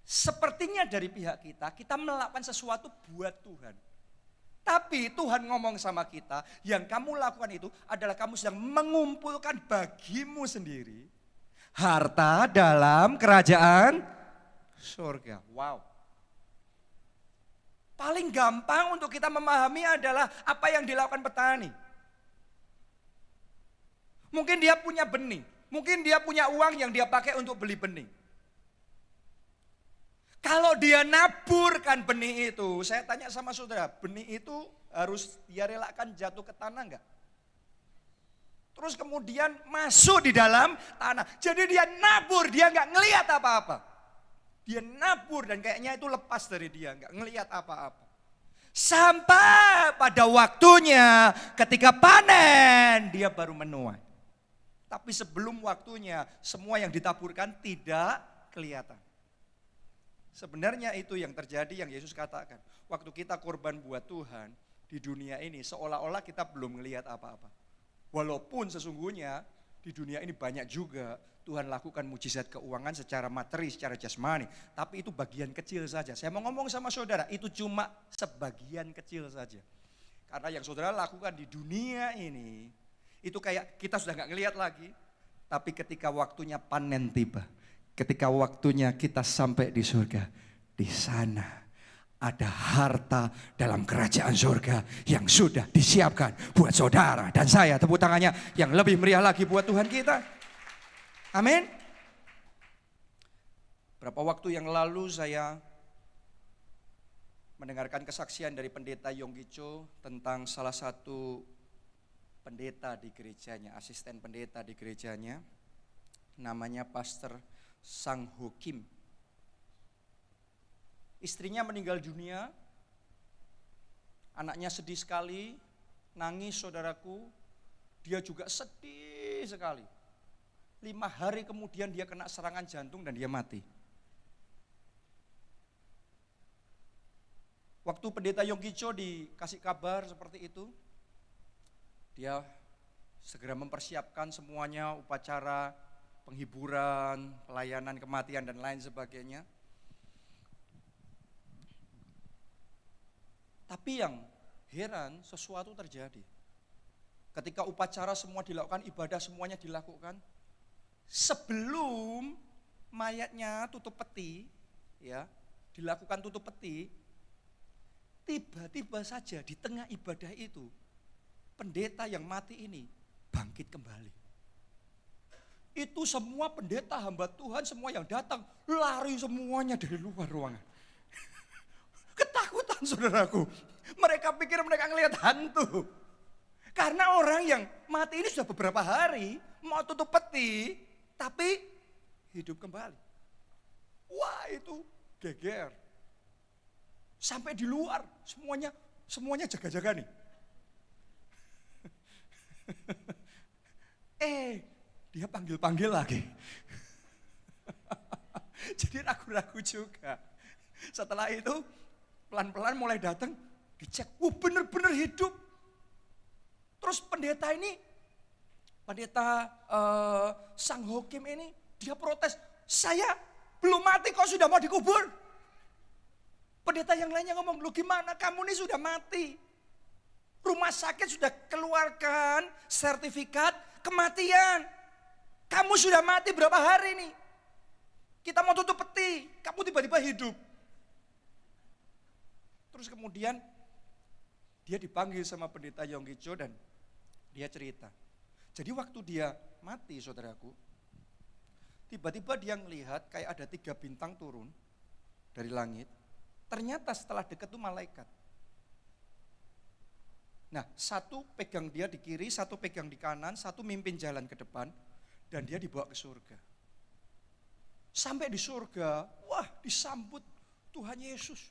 S1: sepertinya dari pihak kita melakukan sesuatu buat Tuhan. Tapi Tuhan ngomong sama kita, yang kamu lakukan itu adalah kamu sedang mengumpulkan bagimu sendiri harta dalam kerajaan surga. Wow. Paling gampang untuk kita memahami adalah apa yang dilakukan petani. Mungkin dia punya benih, mungkin dia punya uang yang dia pakai untuk beli benih. Kalau dia naburkan benih itu, saya tanya sama saudara, benih itu harus dia relakan jatuh ke tanah enggak? Terus kemudian masuk di dalam tanah. Jadi dia nabur, dia enggak ngelihat apa-apa. Dia nabur dan kayaknya itu lepas dari dia, enggak ngelihat apa-apa. Sampai pada waktunya ketika panen, dia baru menuai. Tapi sebelum waktunya, semua yang ditaburkan tidak kelihatan. Sebenarnya itu yang terjadi yang Yesus katakan. Waktu kita korban buat Tuhan di dunia ini seolah-olah kita belum melihat apa-apa. Walaupun sesungguhnya di dunia ini banyak juga Tuhan lakukan mujizat keuangan secara materi, secara jasmani. Tapi itu bagian kecil saja. Saya mau ngomong sama saudara, itu cuma sebagian kecil saja. Karena yang saudara lakukan di dunia ini, itu kayak kita sudah gak ngelihat lagi. Tapi ketika waktunya panen tiba, ketika waktunya kita sampai di surga, di sana ada harta dalam kerajaan surga yang sudah disiapkan buat saudara dan saya. Tepuk tangannya yang lebih meriah lagi buat Tuhan kita. Amin. Berapa waktu yang lalu saya mendengarkan kesaksian dari pendeta Yonggi Cho tentang salah satu pendeta di gerejanya, asisten pendeta di gerejanya, namanya Pastor Sang Ho Kim. Istrinya meninggal dunia, anaknya sedih sekali, nangis saudaraku, dia juga sedih sekali. 5 hari kemudian dia kena serangan jantung dan dia mati. Waktu pendeta Yonggi Cho dikasih kabar seperti itu, dia segera mempersiapkan semuanya, upacara penghiburan, pelayanan kematian dan lain sebagainya. Tapi yang heran, sesuatu terjadi. Ketika upacara semua dilakukan, ibadah semuanya dilakukan, sebelum mayatnya tutup peti, ya, dilakukan tutup peti, tiba-tiba saja di tengah ibadah itu, pendeta yang mati ini bangkit kembali. Itu semua pendeta hamba Tuhan, semua yang datang, lari semuanya dari luar ruangan. Ketakutan saudaraku. Mereka pikir mereka ngelihat hantu. Karena orang yang mati ini sudah beberapa hari, mau tutup peti, tapi hidup kembali. Wah, itu geger. Sampai di luar, semuanya jaga-jaga nih. Dia panggil-panggil lagi. Jadi ragu-ragu juga. Setelah itu pelan-pelan mulai datang, dicek, bener-bener hidup. Terus pendeta Sang Ho Kim ini, dia protes, saya belum mati kok sudah mau dikubur. Pendeta yang lainnya ngomong, lu gimana kamu ini sudah mati. Rumah sakit sudah keluarkan sertifikat kematian. Kamu sudah mati berapa hari nih? Kita mau tutup peti, kamu tiba-tiba hidup. Terus kemudian dia dipanggil sama pendeta Yonggi Cho dan dia cerita. Jadi waktu dia mati saudaraku, tiba-tiba dia ngelihat kayak ada 3 bintang turun dari langit. Ternyata setelah dekat itu malaikat. Nah, satu pegang dia di kiri, satu pegang di kanan, satu mimpin jalan ke depan, dan dia dibawa ke surga. Sampai di surga, wah disambut Tuhan Yesus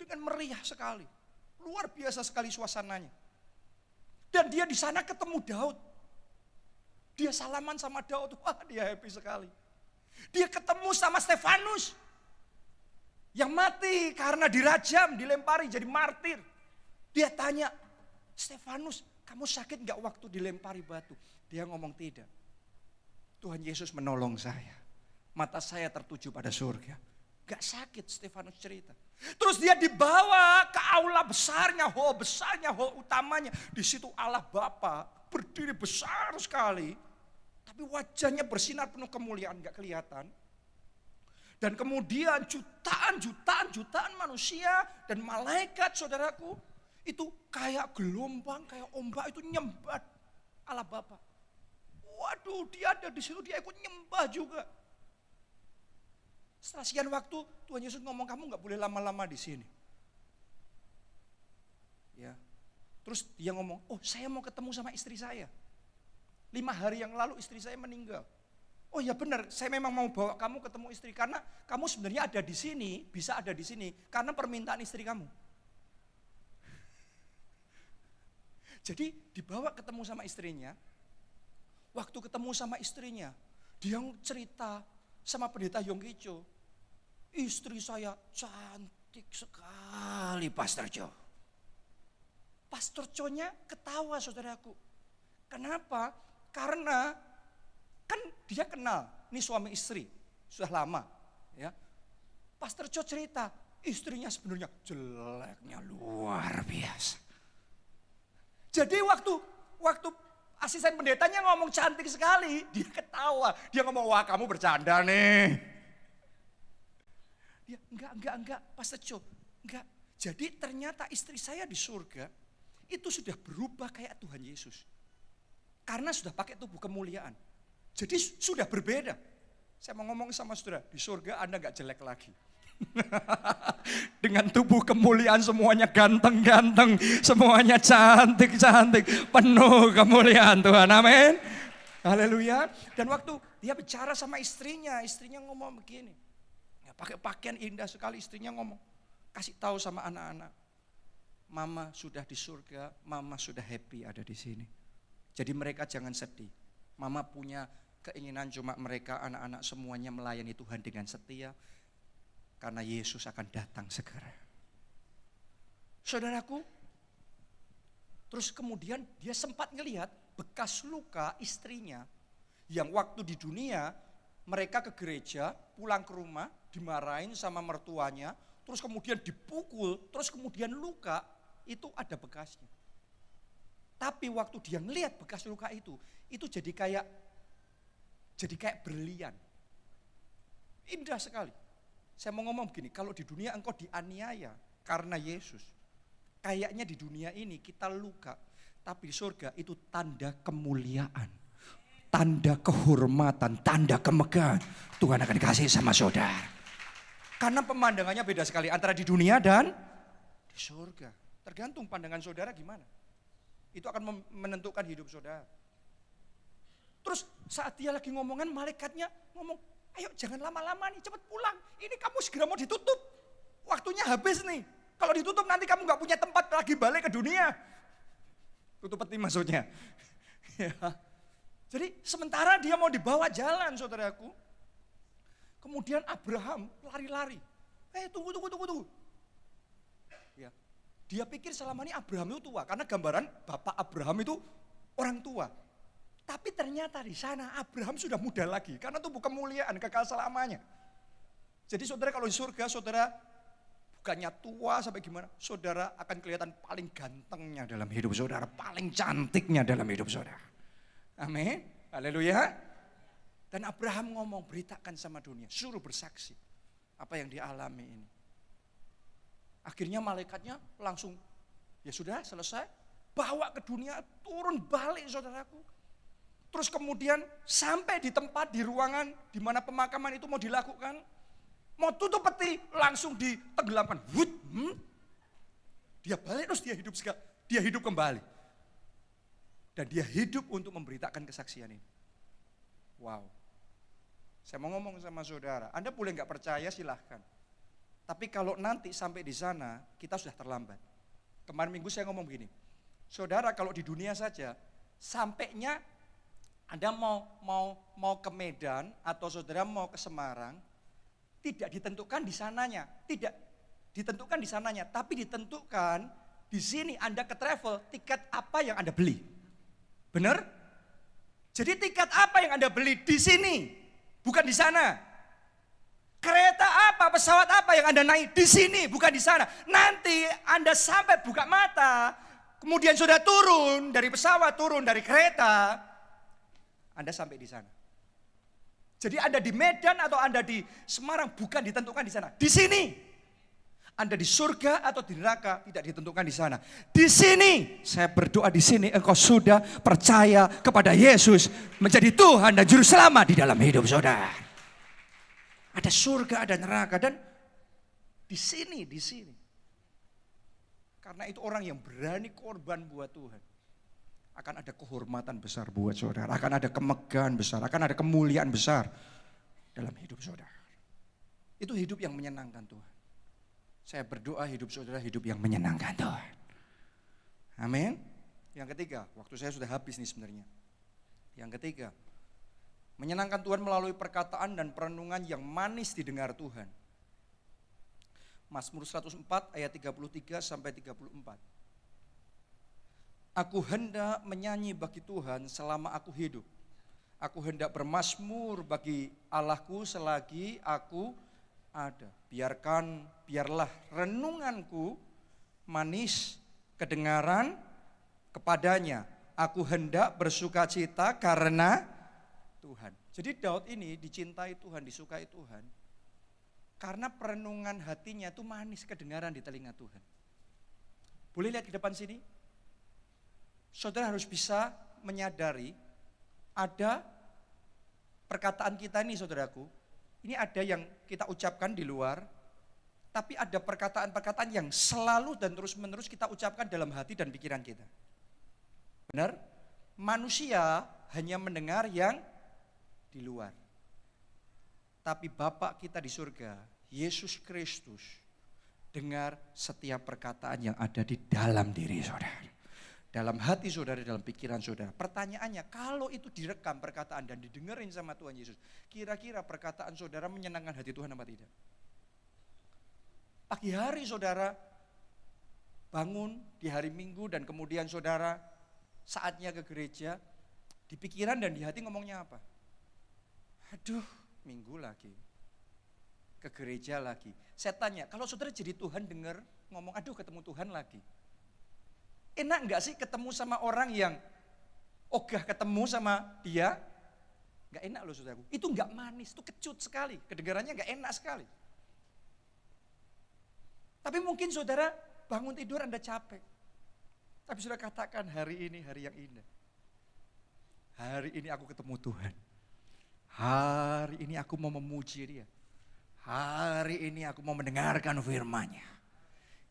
S1: dengan meriah sekali. Luar biasa sekali suasananya. Dan dia di sana ketemu Daud. Dia salaman sama Daud, wah dia happy sekali. Dia ketemu sama Stefanus yang mati karena dirajam, dilempari jadi martir. Dia tanya, Stefanus, kamu sakit gak waktu dilempari batu? Dia ngomong tidak. Tuhan Yesus menolong saya. Mata saya tertuju pada surga. Gak sakit, Stefanus cerita. Terus dia dibawa ke aula besarnya, hall utamanya. Di situ Allah Bapa berdiri besar sekali. Tapi wajahnya bersinar penuh kemuliaan, gak kelihatan. Dan kemudian jutaan manusia dan malaikat, saudaraku, itu kayak gelombang, kayak ombak itu nyembah Allah Bapa. Waduh, dia ada di situ, dia ikut nyembah juga. Setelah sekian waktu, Tuhan Yesus ngomong, kamu gak boleh lama-lama di sini. Ya. Terus dia ngomong, oh saya mau ketemu sama istri saya. 5 hari yang lalu istri saya meninggal. Oh ya benar, saya memang mau bawa kamu ketemu istri. Karena kamu sebenarnya ada di sini, bisa ada di sini. Karena permintaan istri kamu. Jadi dibawa ketemu sama istrinya. Waktu ketemu sama istrinya, dia cerita sama pendeta Yongkicho. Istri saya cantik sekali, Pastor Jo. Pastor Jo-nya ketawa, saudaraku. Kenapa? Karena kan dia kenal, ini suami istri, sudah lama. Ya. Pastor Jo cerita, istrinya sebenarnya jeleknya luar biasa. Jadi waktu asisten pendetanya ngomong cantik sekali, dia ketawa. Dia ngomong, wah kamu bercanda nih. Dia enggak, Pastor Jo, enggak. Jadi ternyata istri saya di surga itu sudah berubah kayak Tuhan Yesus. Karena sudah pakai tubuh kemuliaan. Jadi sudah berbeda. Saya mau ngomong sama saudara, di surga Anda enggak jelek lagi. Dengan tubuh kemuliaan semuanya ganteng-ganteng, semuanya cantik-cantik, penuh kemuliaan Tuhan, amin. Haleluya. Dan waktu dia bicara sama istrinya ngomong begini. Pakai pakaian indah sekali, istrinya ngomong, kasih tahu sama anak-anak, mama sudah di surga, mama sudah happy ada di sini. Jadi mereka jangan sedih. Mama punya keinginan cuma mereka anak-anak semuanya melayani Tuhan dengan setia, karena Yesus akan datang segera. Saudaraku, terus kemudian dia sempat ngelihat bekas luka istrinya yang waktu di dunia mereka ke gereja, pulang ke rumah, dimarahin sama mertuanya, terus kemudian dipukul, terus kemudian luka, itu ada bekasnya. Tapi waktu dia ngelihat bekas luka itu jadi kayak berlian. Indah sekali. Saya mau ngomong begini, kalau di dunia engkau dianiaya karena Yesus, kayaknya di dunia ini kita luka, tapi di surga itu tanda kemuliaan. Tanda kehormatan, tanda kemegahan Tuhan akan kasih sama saudara. Karena pemandangannya beda sekali antara di dunia dan di surga. Tergantung pandangan saudara gimana. Itu akan menentukan hidup saudara. Terus saat dia lagi ngomongan, malaikatnya ngomong, ayo jangan lama-lama nih, cepat pulang. Ini kamu segera mau ditutup. Waktunya habis nih. Kalau ditutup nanti kamu gak punya tempat lagi balik ke dunia. Tutup peti maksudnya. Ya. Jadi sementara dia mau dibawa jalan, saudaraku. Kemudian Abraham lari-lari. Tunggu. Ya. Dia pikir selama ini Abraham itu tua. Karena gambaran bapak Abraham itu orang tua. Tapi ternyata di sana Abraham sudah muda lagi. Karena tubuh kemuliaan, kekal selamanya. Jadi saudara kalau di surga, saudara bukannya tua sampai gimana. Saudara akan kelihatan paling gantengnya dalam hidup saudara. Paling cantiknya dalam hidup saudara. Amin, haleluya. Dan Abraham ngomong, beritakan sama dunia, suruh bersaksi apa yang dialami ini. Akhirnya malaikatnya langsung, ya sudah selesai, bawa ke dunia, turun balik saudaraku. Terus kemudian sampai di tempat, di ruangan di mana pemakaman itu mau dilakukan, mau tutup peti, langsung ditenggelamkan. Dia balik terus dia hidup kembali. Dan dia hidup untuk memberitakan kesaksian ini. Wow. Saya mau ngomong sama saudara, Anda boleh gak percaya silahkan. Tapi kalau nanti sampai di sana, kita sudah terlambat. Kemarin minggu saya ngomong begini, Saudara kalau di dunia saja, sampainya Anda mau ke Medan atau saudara mau ke Semarang, tidak ditentukan di sananya, tidak ditentukan di sananya, tapi ditentukan di sini Anda ke travel, tiket apa yang Anda beli. Benar? Jadi tiket apa yang Anda beli di sini, bukan di sana. Kereta apa, pesawat apa yang Anda naik di sini, bukan di sana. Nanti Anda sampai buka mata, kemudian sudah turun dari pesawat, turun dari kereta, Anda sampai di sana. Jadi Anda di Medan atau Anda di Semarang bukan ditentukan di sana. Di sini. Anda di surga atau di neraka tidak ditentukan di sana. Di sini, saya berdoa di sini engkau sudah percaya kepada Yesus menjadi Tuhan dan Juru Selamat di dalam hidup saudara. Ada surga, ada neraka dan di sini. Karena itu orang yang berani korban buat Tuhan. Akan ada kehormatan besar buat saudara, akan ada kemegahan besar, akan ada kemuliaan besar dalam hidup saudara. Itu hidup yang menyenangkan Tuhan. Saya berdoa hidup saudara hidup yang menyenangkan Tuhan. Amin. Yang ketiga, waktu saya sudah habis nih sebenarnya. Yang ketiga, menyenangkan Tuhan melalui perkataan dan perenungan yang manis didengar Tuhan. Mazmur 104 ayat 33 sampai 34. Aku hendak menyanyi bagi Tuhan selama aku hidup. Aku hendak bermazmur bagi Allahku selagi aku ada. Biarlah renunganku manis kedengaran kepadanya. Aku hendak bersukacita karena Tuhan. Jadi Daud ini dicintai Tuhan, disukai Tuhan. Karena perenungan hatinya itu manis kedengaran di telinga Tuhan. Boleh lihat di depan sini? Saudara harus bisa menyadari ada perkataan kita ini saudaraku. Ini ada yang kita ucapkan di luar, tapi ada perkataan-perkataan yang selalu dan terus-menerus kita ucapkan dalam hati dan pikiran kita. Benar? Manusia hanya mendengar yang di luar. Tapi Bapa kita di surga, Yesus Kristus, dengar setiap perkataan yang ada di dalam diri saudara. Dalam hati saudara, dalam pikiran saudara. Pertanyaannya, kalau itu direkam perkataan dan didengerin sama Tuhan Yesus, kira-kira perkataan saudara menyenangkan hati Tuhan apa tidak? Pagi hari saudara bangun di hari Minggu dan kemudian saudara saatnya ke gereja, di pikiran dan di hati ngomongnya apa? Aduh, Minggu lagi, ke gereja lagi. Saya tanya, kalau saudara jadi Tuhan dengar ngomong, aduh ketemu Tuhan lagi. Enak enggak sih ketemu sama orang yang ogah ketemu sama dia? Enggak enak loh saudaraku. Itu enggak manis, itu kecut sekali. Kedengarannya enggak enak sekali. Tapi mungkin saudara bangun tidur Anda capek. Tapi sudah katakan hari ini hari yang indah. Hari ini aku ketemu Tuhan. Hari ini aku mau memuji dia. Hari ini aku mau mendengarkan firman-Nya.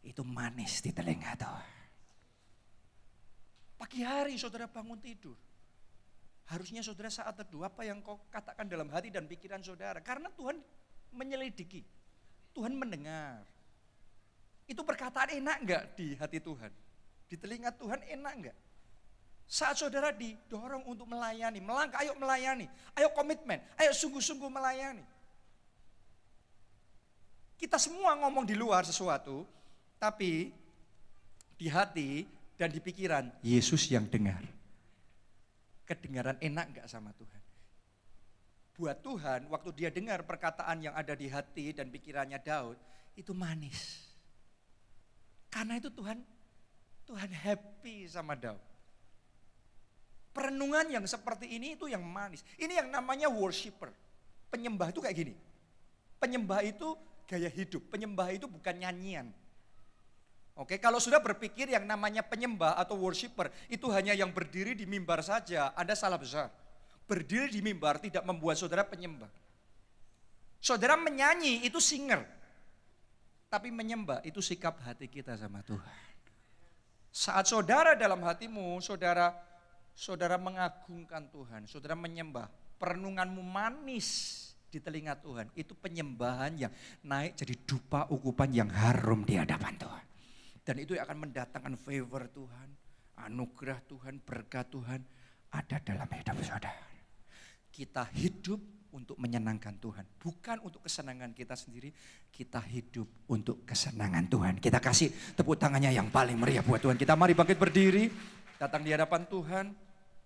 S1: Itu manis di telinga Tuhan. Pagi hari saudara bangun tidur. Harusnya saudara saat teduh apa yang kau katakan dalam hati dan pikiran saudara. Karena Tuhan menyelidiki. Tuhan mendengar. Itu perkataan enak enggak di hati Tuhan? Di telinga Tuhan enak enggak? Saat saudara didorong untuk melayani, melangkah ayo melayani. Ayo komitmen, ayo sungguh-sungguh melayani. Kita semua ngomong di luar sesuatu, tapi di hati dan di pikiran, Yesus yang dengar. Kedengaran enak enggak sama Tuhan? Buat Tuhan, waktu dia dengar perkataan yang ada di hati dan pikirannya Daud, itu manis. Karena itu Tuhan happy sama Daud. Perenungan yang seperti ini itu yang manis. Ini yang namanya worshiper. Penyembah itu kayak gini. Penyembah itu gaya hidup, penyembah itu bukan nyanyian. Oke, kalau sudah berpikir yang namanya penyembah atau worshiper itu hanya yang berdiri di mimbar saja, Anda salah besar. Berdiri di mimbar tidak membuat saudara penyembah. Saudara menyanyi itu singer. Tapi menyembah itu sikap hati kita sama Tuhan. Saat saudara dalam hatimu, saudara mengagungkan Tuhan, saudara menyembah, perenunganmu manis di telinga Tuhan, itu penyembahan yang naik jadi dupa ukupan yang harum di hadapan Tuhan. Dan itu akan mendatangkan favor Tuhan, anugerah Tuhan, berkat Tuhan ada dalam hidup saudara. Kita hidup untuk menyenangkan Tuhan, bukan untuk kesenangan kita sendiri. Kita hidup untuk kesenangan Tuhan. Kita kasih tepuk tangannya yang paling meriah buat Tuhan. Kita mari bangkit berdiri, datang di hadapan Tuhan.